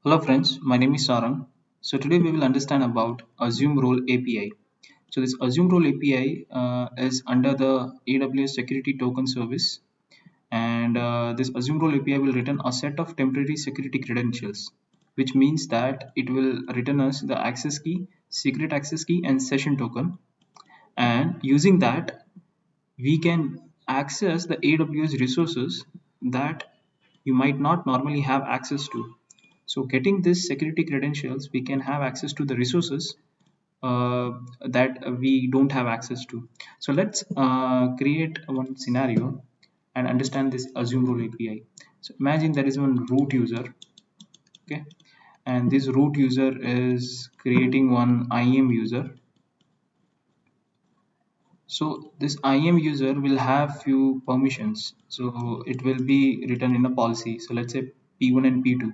Hello friends, my name is Sarang. So today we will understand about Assume Role API. So this Assume Role API is under the AWS Security Token Service, and this Assume Role API will return a set of temporary security credentials, which means that it will return us the access key, secret access key, and session token. And using that, we can access the AWS resources that you might not normally have access to. So getting this security credentials, we can have access to the resources that we don't have access to. So let's create one scenario and understand this Assume Role API. So imagine there is one root user, okay, and this root user is creating one IAM user. So this IAM user will have few permissions. So it will be written in a policy. So let's say P1 and P2.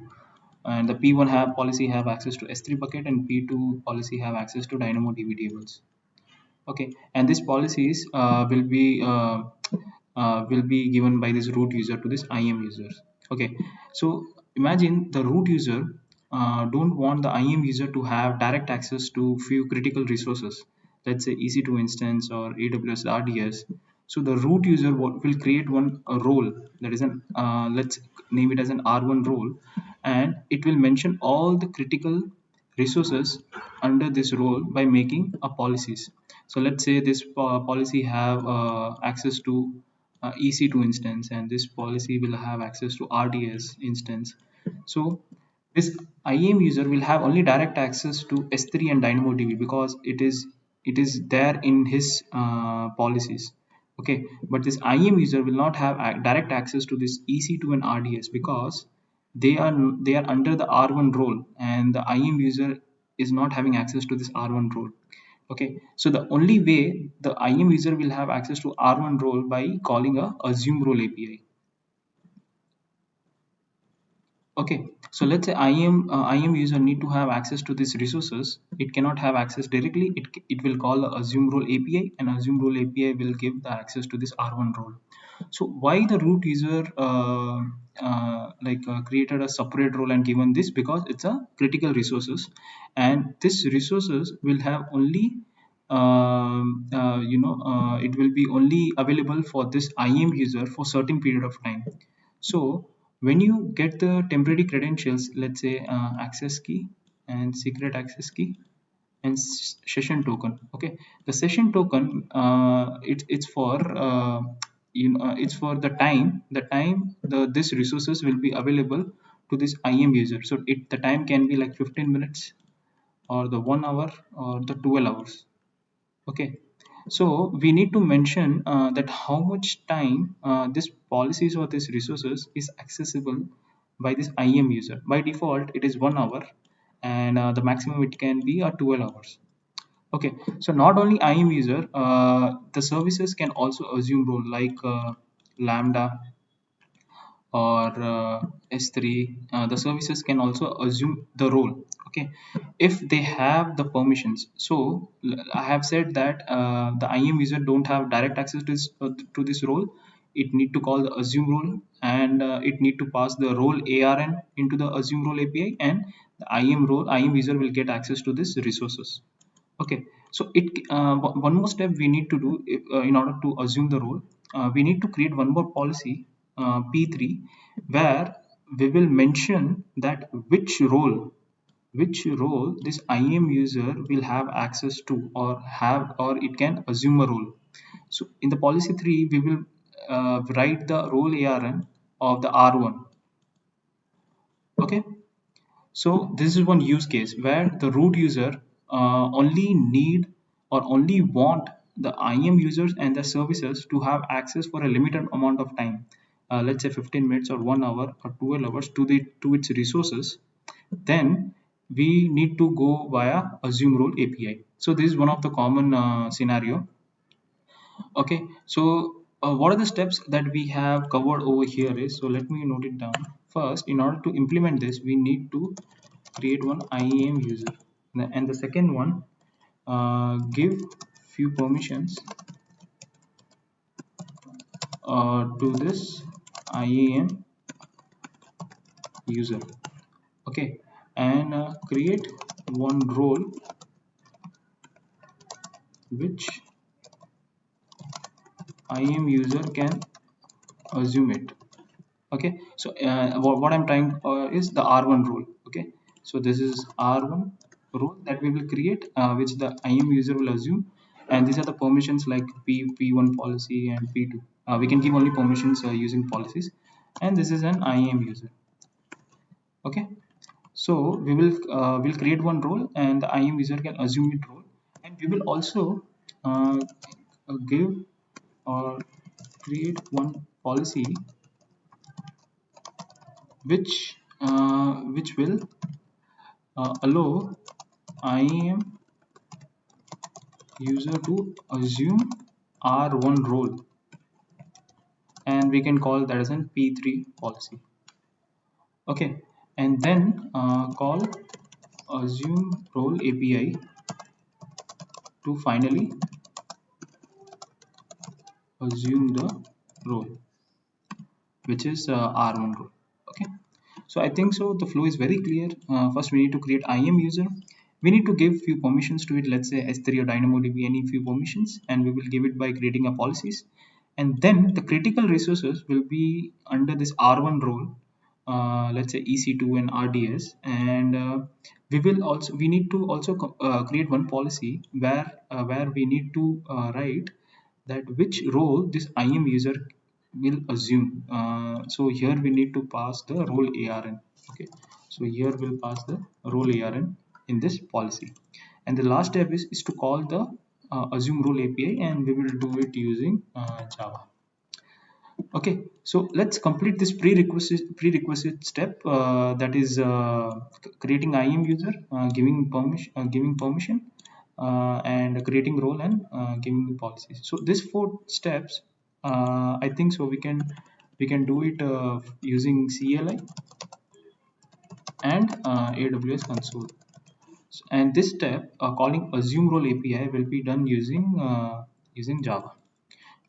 And the P1 have policy have access to S3 bucket and P2 policy have access to DynamoDB tables. Okay, and these policies will be given by this root user to this IAM users. Okay, so imagine the root user don't want the IAM user to have direct access to few critical resources, let's say EC2 instance or AWS RDS. So the root user will create one a role that is an let's name it as an R1 role, and it will mention all the critical resources under this role by making a policies. So let's say this policy have access to EC2 instance, and this policy will have access to RDS instance. So this IAM user will have only direct access to S3 and DynamoDB because it is there in his policies. Okay, but this IAM user will not have direct access to this EC2 and RDS because they are under the R1 role, and the IAM user is not having access to this R1 role. Okay, so the only way the IAM user will have access to R1 role by calling a assume role API. Okay, so let's say IAM user need to have access to these resources. It cannot have access directly. It will call the assume role API, and assume role API will give the access to this R1 role. So why the root user created a separate role and given this? Because it's a critical resources, and this resources will have only it will be only available for this IAM user for certain period of time. So when you get the temporary credentials, let's say access key and secret access key and session token. Okay, the session token it's for it's for the time this resources will be available to this IAM user. So the time can be like 15 minutes or the 1 hour or the 12 hours. Okay, so we need to mention that how much time this policies or this resources is accessible by this IAM user. By default, it is 1 hour, and the maximum it can be 12 hours. Okay, so not only IAM user, the services can also assume role like Lambda or S3. The services can also assume the role. Okay, if they have the permissions. So I have said that the IAM user don't have direct access to this role. It need to call the assume role, and it need to pass the role ARN into the assume role API, and the IAM user will get access to these resources. Okay, so one more step we need to do in order to assume the role. We need to create one more policy, P3, where we will mention that which role this IAM user will have access to, or it can assume a role. So in the policy 3, we will write the role ARN of the R1. Okay, so this is one use case where the root user only need or only want the IAM users and the services to have access for a limited amount of time. Let's say 15 minutes or 1 hour or 12 hours to its resources. Then we need to go via assume role API. So this is one of the common scenario. Okay, so what are the steps that we have covered over here is, so let me note it down. First, in order to implement this, we need to create one IAM user, and the second one, give few permissions to this IAM user. Okay, and create one role which IAM user can assume it. Okay, so what I'm trying is the R1 role. Okay, so this is R1 role that we will create, which the IAM user will assume, and these are the permissions like P1 policy and P2. We can give only permissions using policies, and this is an IAM user. Okay, so we'll create one role, and the IAM user can assume it role, and we will also uh, give or create one policy which will allow IAM user to assume R1 role, and we can call that as an P3 policy. Okay, and then call assume role API to finally assume the role, which is R1 role. Okay, so I think so the flow is very clear. First we need to create IAM user. We need to give few permissions to it, let's say S3 or DynamoDB, any few permissions, and we will give it by creating a policies. And then the critical resources will be under this R1 role, let's say EC2 and RDS, and we need to also create one policy where we need to write that which role this IAM user will assume. So here we need to pass the role ARN. Okay, so here we'll pass the role ARN in this policy, and the last step is to call the assume role API, and we will do it using Java. Okay, so let's complete this prerequisite step, that is creating IAM user, giving permission, and creating role, and giving the policies. So these four steps, I think so we can do it using CLI and AWS console. And this step, calling assume role API, will be done using Java.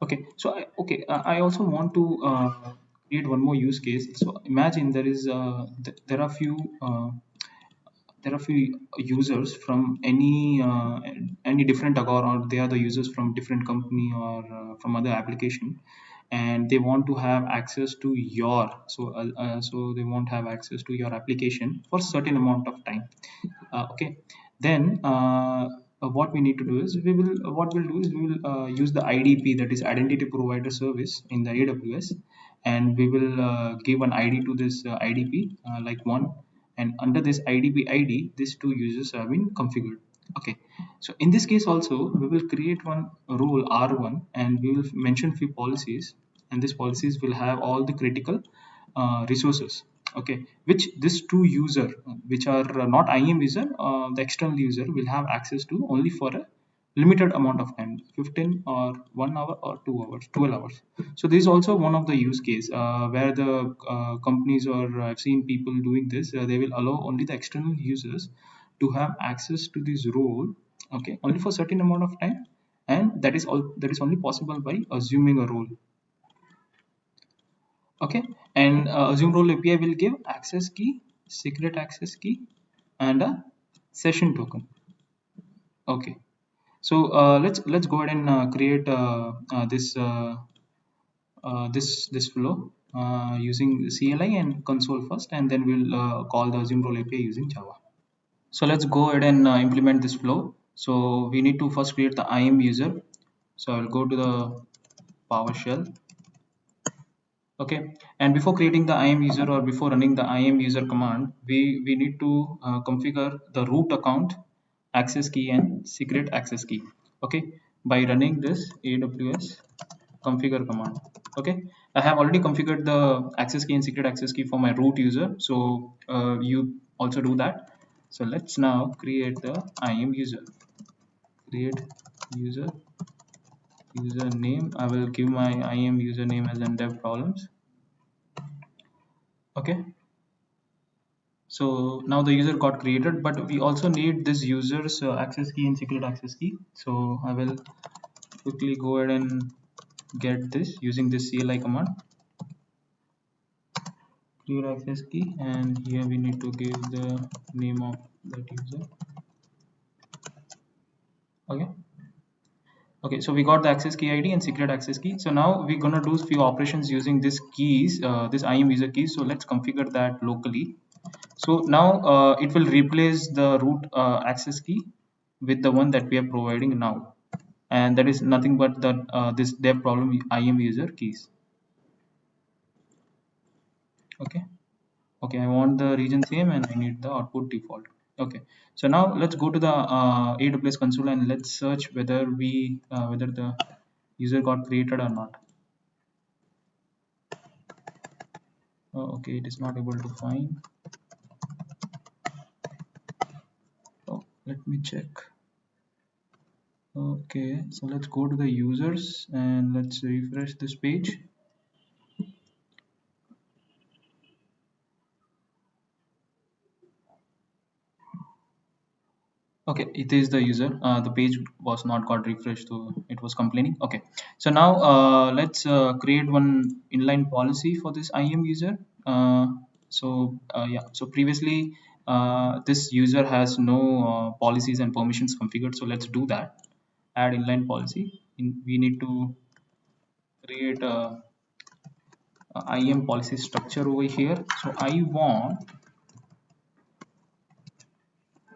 Okay, so I also want to create one more use case. So imagine there are few users from any different account, or they are the users from different company, or from other application, and they want to have access to your so they won't have access to your application for certain amount of time. Okay, then what we need to do is we will use the IDP, that is identity provider service, in the AWS, and we will give an ID to this IDP, like one, and under this IDP ID these two users have been configured. Okay, so in this case also we will create one role R1, and we will mention few policies, and these policies will have all the critical resources. Okay, which this two user, which are not IAM user, the external user will have access to only for a limited amount of time, 15 or 1 hour or 2 hours, 12 hours. So this is also one of the use case where the companies, or I've seen people doing this, they will allow only the external users to have access to this role, okay, only for certain amount of time, and that is only possible by assuming a role. Okay, and assume role API will give access key, secret access key, and a session token. Okay, so let's go ahead and create this flow using CLI and console first, and then we'll call the assume role API using Java. So let's go ahead and implement this flow. So we need to first create the IAM user. So I'll go to the PowerShell. Okay, and before creating the IAM user, or before running the IAM user command, we need to configure the root account, access key, and secret access key. Okay, by running this AWS configure command. Okay, I have already configured the access key and secret access key for my root user, so you also do that. So let's now create the IAM user. Create user username. I will give my IAM username as dev problems. Okay, so now the user got created, but we also need this user's access key and secret access key. So I will quickly go ahead and get this using this CLI command. create access key, and here we need to give the name of that user. Okay. Okay, so we got the access key ID and secret access key. So now we're gonna do few operations using this keys, this IAM user keys. So let's configure that locally. So now it will replace the root access key with the one that we are providing now, and that is nothing but the this dev problem IAM user keys. Okay. Okay, I want the region same and I need the output default. Okay, so now let's go to the AWS console and let's search whether whether the user got created or not. Okay, it is not able to find. Oh, let me check. Okay, so let's go to the users and let's refresh this page. Okay, it is the user. The page was not got refreshed, so it was complaining. Okay, so now let's create one inline policy for this IAM user. Yeah, so previously this user has no policies and permissions configured, so let's do that. Add inline policy. We need to create a IAM policy structure over here. So I want,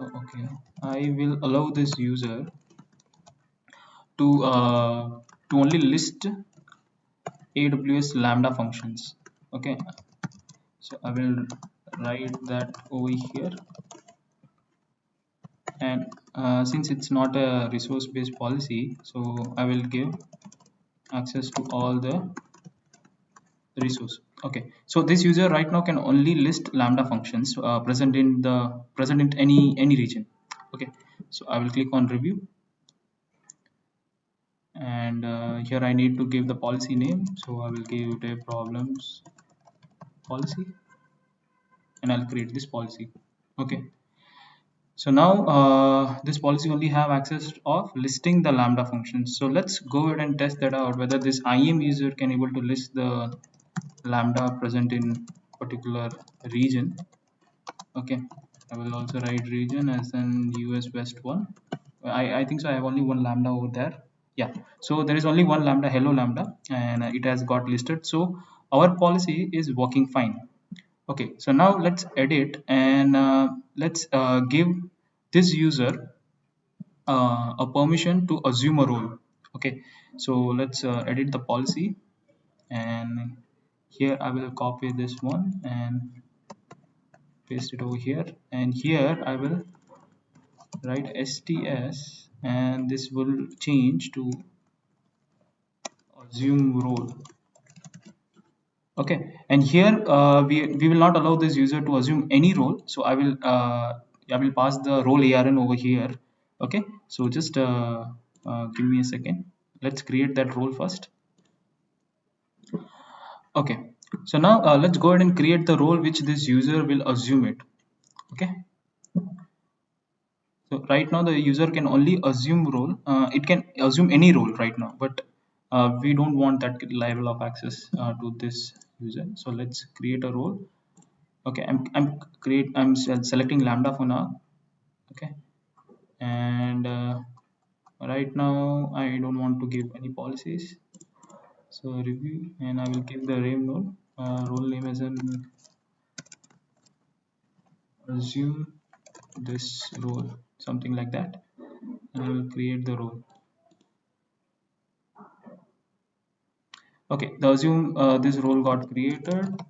okay, I will allow this user to only list AWS Lambda functions. Okay, so I will write that over here, and since it's not a resource based policy, so I will give access to all the resource. Okay, so this user right now can only list Lambda functions present in any region. Okay, so I will click on review, and here I need to give the policy name, so I will give dev problems policy, and I'll create this policy. Okay, so now this policy only have access of listing the Lambda functions. So let's go ahead and test that out, whether this IAM user can able to list the Lambda present in particular region. Okay, I will also write region as an US West one. I think so I have only one Lambda over there. Yeah, so there is only one Lambda, hello Lambda, and it has got listed, so our policy is working fine. Okay, so now let's edit, and let's give this user a permission to assume a role. Okay, so let's edit the policy, and here I will copy this one and paste it over here, and here I will write STS, and this will change to assume role. Okay, and here we will not allow this user to assume any role, so I will pass the role ARN over here. Okay, so just give me a second. Let's create that role first. Okay, so now let's go ahead and create the role which this user will assume it. Okay, so right now the user can only assume role. It can assume any role right now, but we don't want that level of access to this user, so let's create a role. Okay, I'm selecting Lambda for now. Okay, and right now I don't want to give any policies, so review, and I will give the role name as an assume this role, something like that, and I will create the role. Okay, the assume this role got created,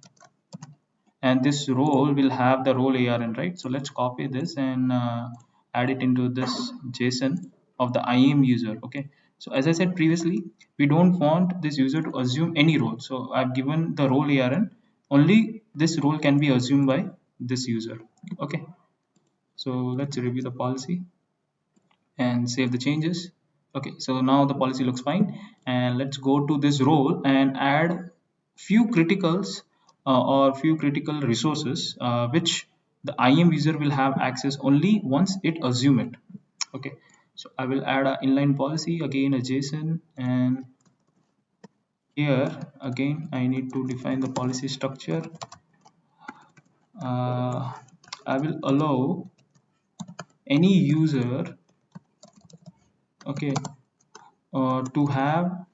and this role will have the role ARN, right? So let's copy this and add it into this JSON of the IAM user. Okay, so as I said previously, we don't want this user to assume any role, so I've given the role ARN. Only this role can be assumed by this user. Okay, so let's review the policy and save the changes. Okay, so now the policy looks fine, and let's go to this role and add few criticals or few critical resources which the IAM user will have access only once it assume it. Okay, so I will add an inline policy, again a JSON, and here again I need to define the policy structure. uh, I will allow any user, okay, to have,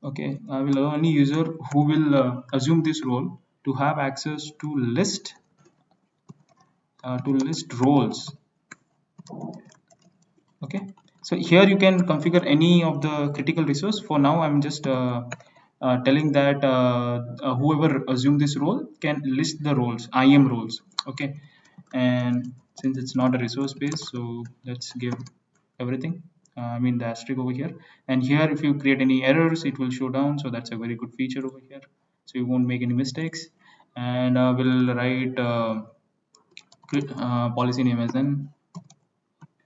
okay, I will allow any user who will assume this role to have access to list roles. Okay, so here you can configure any of the critical resource. For now I'm just telling that whoever assume this role can list the roles, IAM roles. Okay, and since it's not a resource base, so let's give everything, I mean the asterisk over here. And here if you create any errors it will show down, so that's a very good feature over here, so you won't make any mistakes. And we'll write policy name as an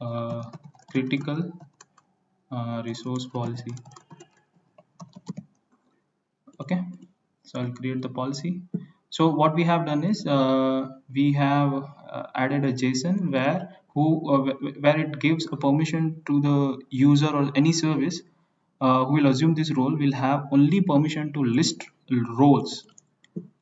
uh, critical resource policy. Okay, so I'll create the policy. So what we have done is we have added a JSON where it gives a permission to the user or any service who will assume this role will have only permission to list roles.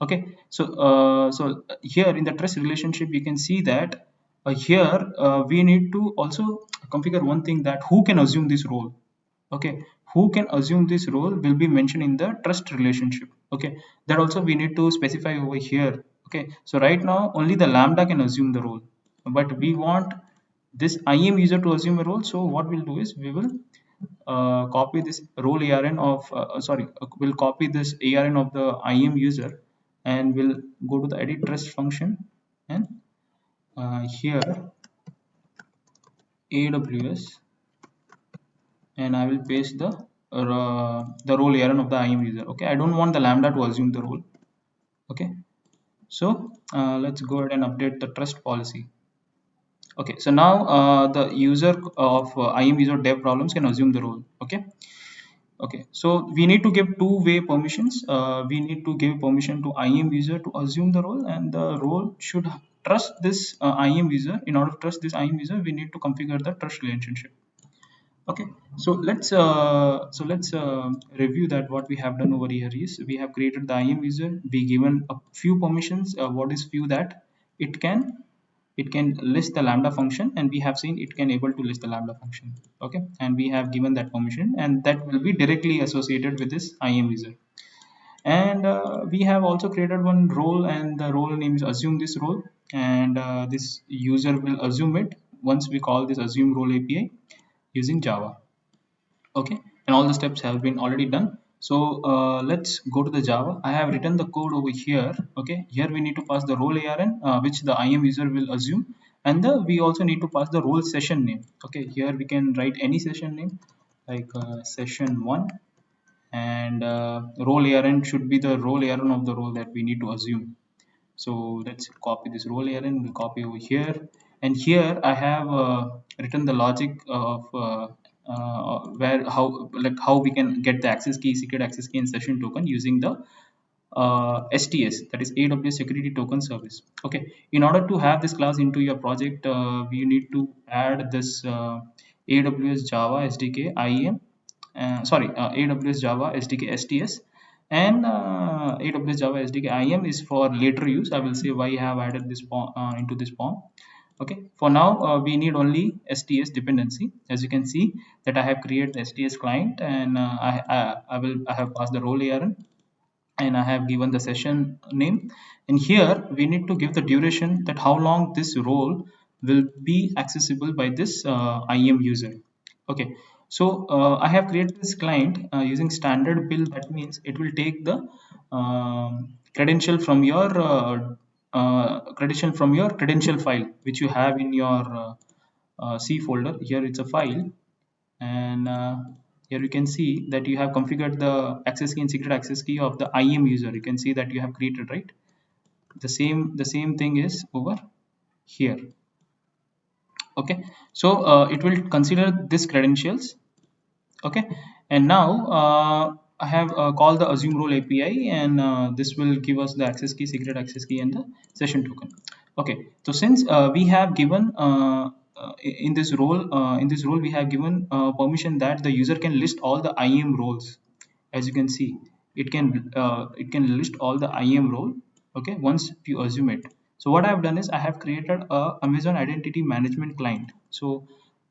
Okay, so here in the trust relationship you can see that here we need to also configure one thing, that who can assume this role. Okay, who can assume this role will be mentioned in the trust relationship. Okay, that also we need to specify over here. Okay, so right now only the lambda can assume the role, but we want this IAM user to assume a role. So what we'll do is we will copy this role ARN of we'll copy this ARN of the IAM user, and we'll go to the edit trust function, and here AWS, and I will paste the role ARN of the IAM user. Okay, I don't want the lambda to assume the role. Okay, so let's go ahead and update the trust policy. Okay, so now the user of IAM user dev problems can assume the role. Okay, okay, so we need to give two-way permissions. We need to give permission to IAM user to assume the role, and the role should trust this IAM user. In order to trust this IAM user, we need to configure the trust relationship. Okay, so let's review that. What we have done over here is we have created the IAM user, we given a few permissions. What is few? That it can list the lambda function, and we have seen it can able to list the lambda function. Okay, and we have given that permission, and that will be directly associated with this IAM user. And we have also created one role, and the role name is assume this role, and this user will assume it once we call this assume role API using Java. Okay, and all the steps have been already done. So let's go to the Java. I have written the code over here. Okay, here we need to pass the role ARN, which the IAM user will assume, and we also need to pass the role session name. Okay, here we can write any session name, like session1, and role ARN should be the role ARN of the role that we need to assume. So let's copy this role ARN, we'll copy over here, and here I have written the logic of where how we can get the access key, secret access key, and session token using the STS, that is AWS Security Token Service. Okay, in order to have this class into your project, we need to add this AWS Java SDK IAM, AWS Java SDK STS, and AWS Java SDK IAM is for later use. I will say why I have added this form, into this form. Okay, for now we need only STS dependency. As you can see that I have created the STS client, and I have passed the role ARN, and I have given the session name, and here we need to give the duration, that how long this role will be accessible by this IAM user. Okay, so I have created this client using standard build. That means it will take the credential from your credential file which you have in your C folder. Here it's a file, and here you can see that you have configured the access key and secret access key of the IAM user. You can see that you have created, right? The same thing is over here. Okay, so it will consider this credentials. Okay, and now I have called the assume role API, and this will give us the access key, secret access key, and the session token. Okay, so since we have given in this role we have given permission that the user can list all the IAM roles. As you can see, it can list all the IAM role. okay, once you assume it. So what I have done is I have created a Amazon identity management client. So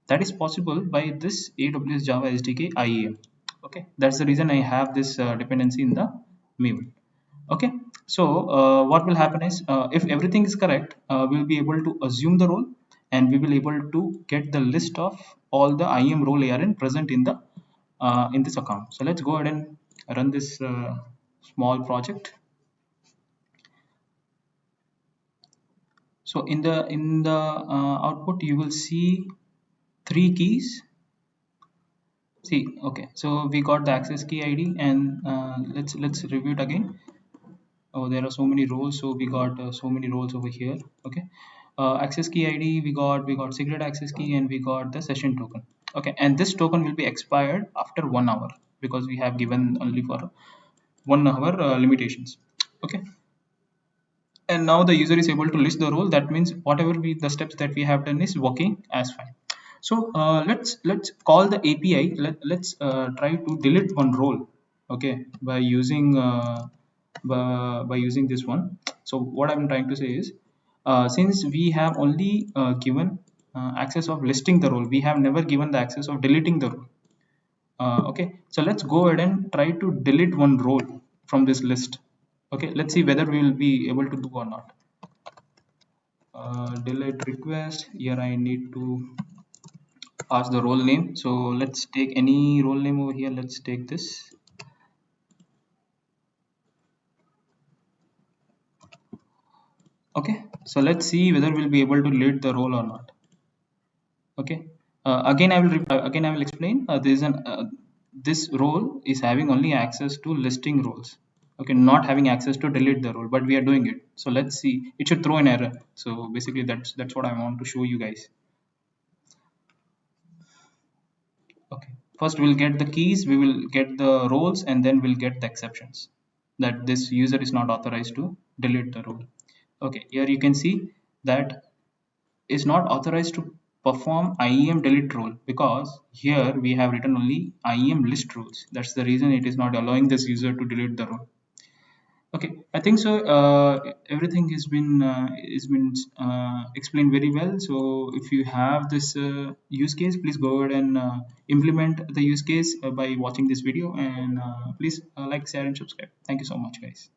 that is possible by this AWS Java SDK IAM. Okay, that's the reason I have this dependency in the main. Okay, so what will happen is if everything is correct, we'll be able to assume the role, and we will able to get the list of all the IAM role ARN present in this account. So let's go ahead and run this small project. So in the output you will see three keys. See, okay, so we got the access key ID, and let's review it again. Oh, there are so many roles, so we got so many roles over here. Okay, access key ID, we got secret access key, and we got the session token. Okay, and this token will be expired after 1 hour, because we have given only for 1 hour limitations. Okay, and now the user is able to list the role. That means whatever we the steps that we have done is working as fine. So let's call the API. Let's try to delete one role, okay, by using this one. So what I'm trying to say is, since we have only given access of listing the role, we have never given the access of deleting the role. Okay, so let's go ahead and try to delete one role from this list. Okay, let's see whether we will be able to do or not. Delete request. Here I need to pass the role name. So let's take any role name over here. Let's take this. Okay, so let's see whether we'll be able to delete the role or not. Okay, again I will explain. This role is having only access to listing roles. Okay, not having access to delete the role, but we are doing it. So let's see. It should throw an error. So basically that's what I want to show you guys. Okay, first we'll get the keys, we will get the roles, and then we'll get the exceptions that this user is not authorized to delete the role. Okay, here you can see that is not authorized to perform IAM delete role, because here we have written only IAM list rules. That's the reason it is not allowing this user to delete the role. Okay, I think so. Everything has been explained very well. So if you have this use case, please go ahead and implement the use case by watching this video, and please like, share, and subscribe. Thank you so much, guys.